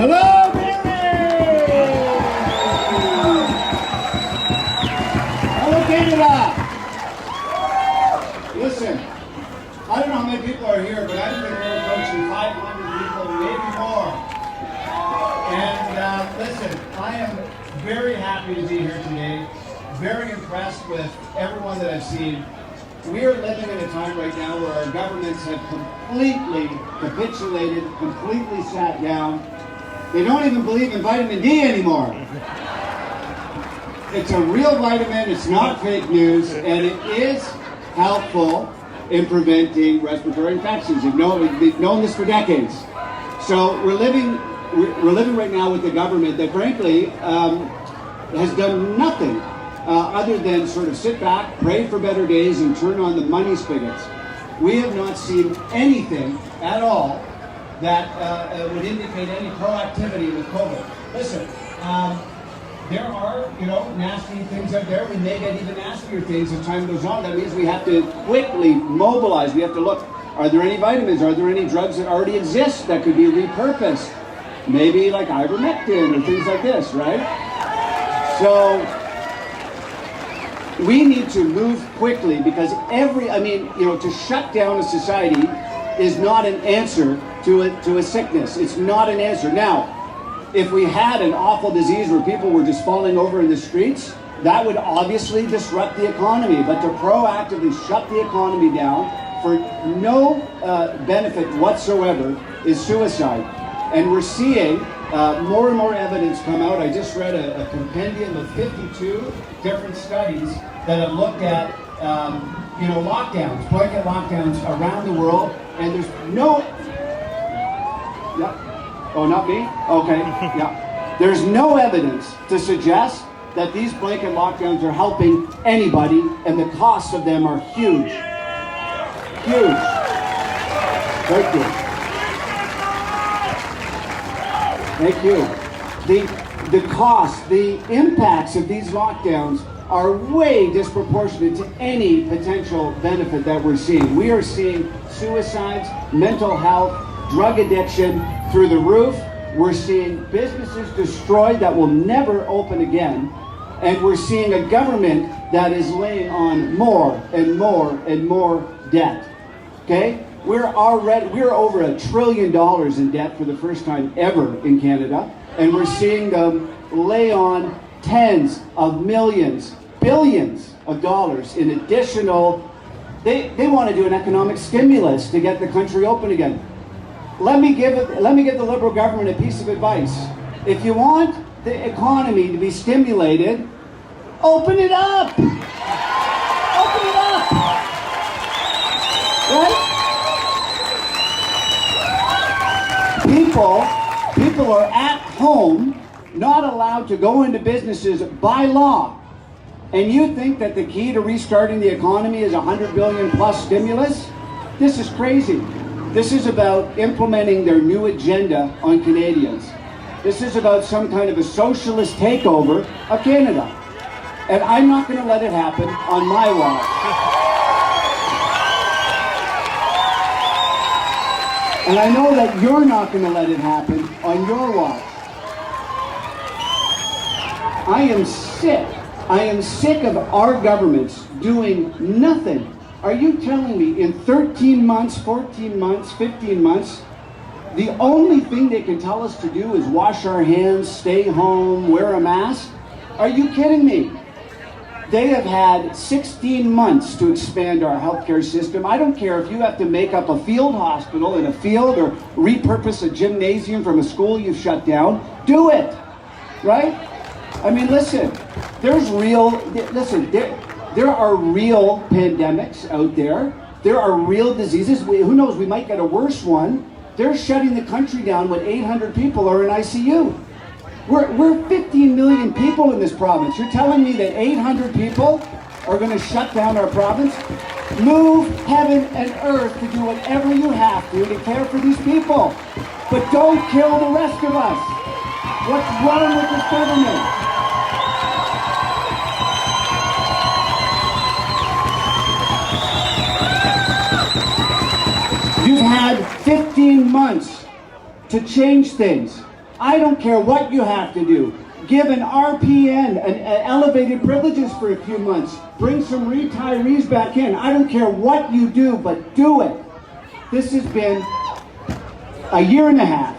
Hello, Barrie! Hello, Canada! Listen, I don't know how many people are here, but I think we're approaching 500 people, maybe more. And listen, I am very happy to be here today. Very impressed with everyone that I've seen. We are living in a time right now where our governments have completely capitulated, completely sat down. They don't even believe in vitamin D anymore. It's a real vitamin, it's not fake news, and it is helpful in preventing respiratory infections. We've known this for decades. So we're living right now with a government that frankly has done nothing other than sort of sit back, pray for better days, and turn on the money spigots. We have not seen anything at all that would indicate any proactivity with COVID. Listen, there are, nasty things out there. We may get even nastier things as time goes on. That means we have to quickly mobilize. We have to look, are there any vitamins? Are there any drugs that already exist that could be repurposed? Maybe like ivermectin or things like this, right? So we need to move quickly because to shut down a society is not an answer to a sickness. It's not an answer. Now, if we had an awful disease where people were just falling over in the streets, that would obviously disrupt the economy. But to proactively shut the economy down for no benefit whatsoever is suicide. And we're seeing more and more evidence come out. I just read a compendium of 52 different studies that have looked at lockdowns, blanket lockdowns around the world, and there's no... Yeah. Oh, not me? Okay, yeah. There's no evidence to suggest that these blanket lockdowns are helping anybody, and the costs of them are huge. Huge. Thank you. Thank you. The cost, the impacts of these lockdowns are way disproportionate to any potential benefit that we're seeing. We are seeing suicides, mental health, drug addiction through the roof. We're seeing businesses destroyed that will never open again. And we're seeing a government that is laying on more and more and more debt. Okay? We're over $1 trillion in debt for the first time ever in Canada. And we're seeing them lay on tens of millions, billions of dollars in additional. They want to do an economic stimulus to get the country open again. Let me give the Liberal government a piece of advice. If you want the economy to be stimulated, open it up. Open it up. Right? People are at home, not allowed to go into businesses by law. And you think that the key to restarting the economy is $100 billion plus stimulus? This is crazy. This is about implementing their new agenda on Canadians. This is about some kind of a socialist takeover of Canada. And I'm not going to let it happen on my watch. And I know that you're not going to let it happen on your watch. I am sick. I am sick of our governments doing nothing. Are you telling me in 13 months, 14 months, 15 months, the only thing they can tell us to do is wash our hands, stay home, wear a mask? Are you kidding me? They have had 16 months to expand our healthcare system. I don't care if you have to make up a field hospital in a field or repurpose a gymnasium from a school you've shut down. Do it, right? I mean, listen, there are real pandemics out there. There are real diseases. Who knows, we might get a worse one. They're shutting the country down when 800 people are in ICU. We're 15 million people in this province. You're telling me that 800 people are going to shut down our province? Move heaven and earth to do whatever you have to care for these people. But don't kill the rest of us. What's wrong with this government? You've had 15 months to change things. I don't care what you have to do. Give an RPN elevated privileges for a few months. Bring some retirees back in. I don't care what you do, but do it. This has been a year and a half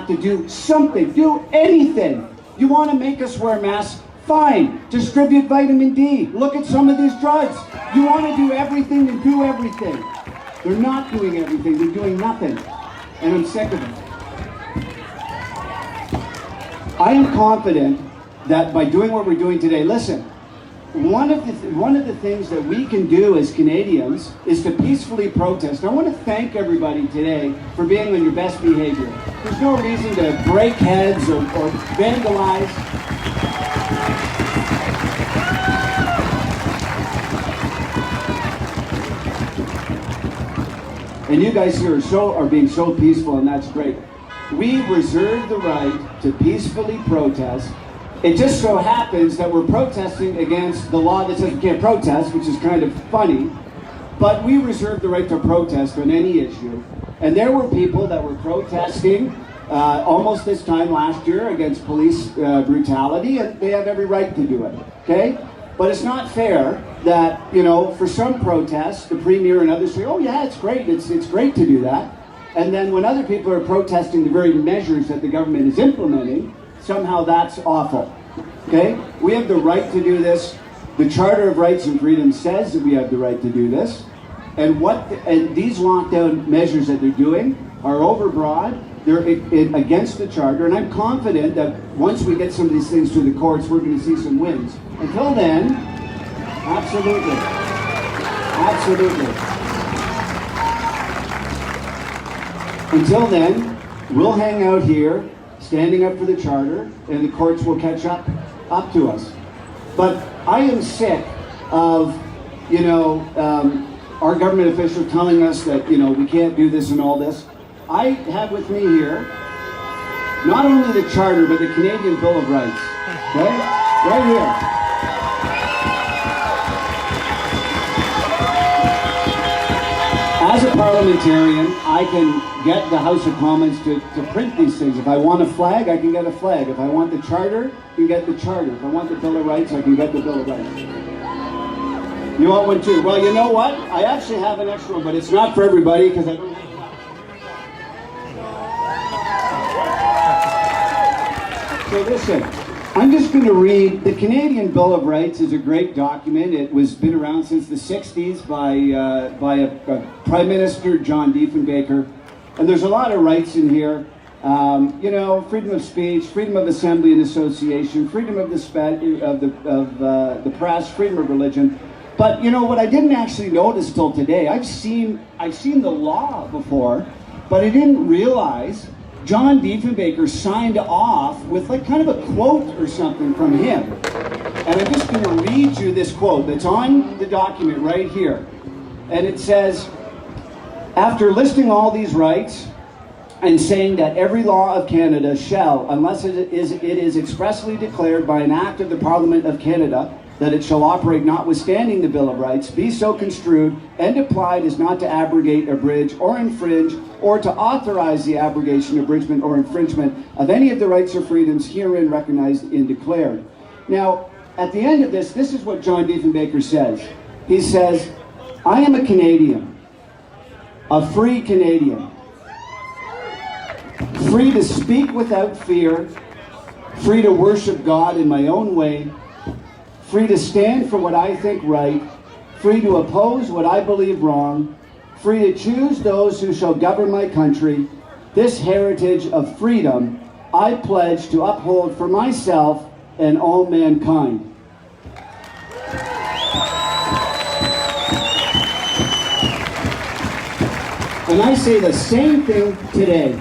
to do something, do anything. You want to make us wear masks? Fine. Distribute vitamin D. Look at some of these drugs. You want to do everything and do everything. They're not doing everything. They're doing nothing. And I'm sick of it. I am confident that by doing what we're doing today, listen, one of the things that we can do as Canadians is to peacefully protest. I want to thank everybody today for being on your best behavior. There's no reason to break heads or vandalize. And you guys here are being so peaceful, and that's great. We reserve the right to peacefully protest. It just so happens that we're protesting against the law that says we can't protest, which is kind of funny, but we reserve the right to protest on any issue. And there were people that were protesting almost this time last year against police brutality, and they have every right to do it, okay? But it's not fair that, you know, for some protests, the Premier and others say, oh yeah, it's great, it's great to do that. And then when other people are protesting the very measures that the government is implementing, somehow that's awful, okay? We have the right to do this. The Charter of Rights and Freedoms says that we have the right to do this. And these lockdown measures that they're doing are overbroad. They're against the Charter. And I'm confident that once we get some of these things to the courts, we're going to see some wins. Until then, absolutely. Until then, we'll hang out here, standing up for the Charter, and the courts will catch up to us. But I am sick of, you know, our government officials telling us that, you know, we can't do this and all this. I have with me here not only the Charter, but the Canadian Bill of Rights, okay? Right here. As a parliamentarian, I can get the House of Commons to print these things. If I want a flag, I can get a flag. If I want the Charter, I can get the Charter. If I want the Bill of Rights, I can get the Bill of Rights. You want one too? Well, you know what? I actually have an extra one, but it's not for everybody because I don't have So listen, I'm just going to read. The Canadian Bill of Rights is a great document. It was been around since the 60s by a Prime Minister, John Diefenbaker. And there's a lot of rights in here. You know, freedom of speech, freedom of assembly and association, freedom of the press, freedom of religion. But you know what I didn't actually notice till today, I've seen the law before, but I didn't realize John Diefenbaker signed off with like kind of a quote or something from him. And I'm just going to read you this quote that's on the document right here. And it says, after listing all these rights and saying that every law of Canada shall, unless it is expressly declared by an act of the Parliament of Canada, that it shall operate notwithstanding the Bill of Rights, be so construed and applied as not to abrogate, abridge, or infringe, or to authorize the abrogation, abridgment, or infringement of any of the rights or freedoms herein recognized and declared. Now, at the end of this is what John Diefenbaker says. He says, I am a Canadian, a free Canadian, free to speak without fear, free to worship God in my own way, free to stand for what I think right, free to oppose what I believe wrong, free to choose those who shall govern my country. This heritage of freedom I pledge to uphold for myself and all mankind. And I say the same thing today.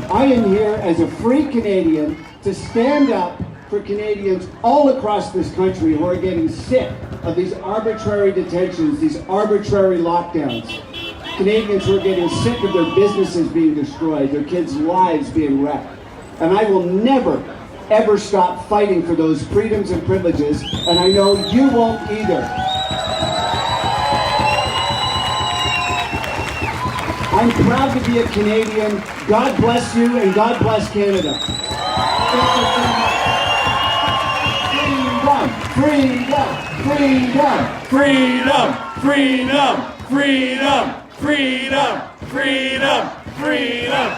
I am here as a free Canadian to stand up for Canadians all across this country who are getting sick of these arbitrary detentions, these arbitrary lockdowns. Canadians who are getting sick of their businesses being destroyed, their kids' lives being wrecked. And I will never, ever stop fighting for those freedoms and privileges, and I know you won't either. I'm proud to be a Canadian. God bless you and God bless Canada. Freedom, freedom, freedom, freedom, freedom, freedom, freedom, freedom, freedom.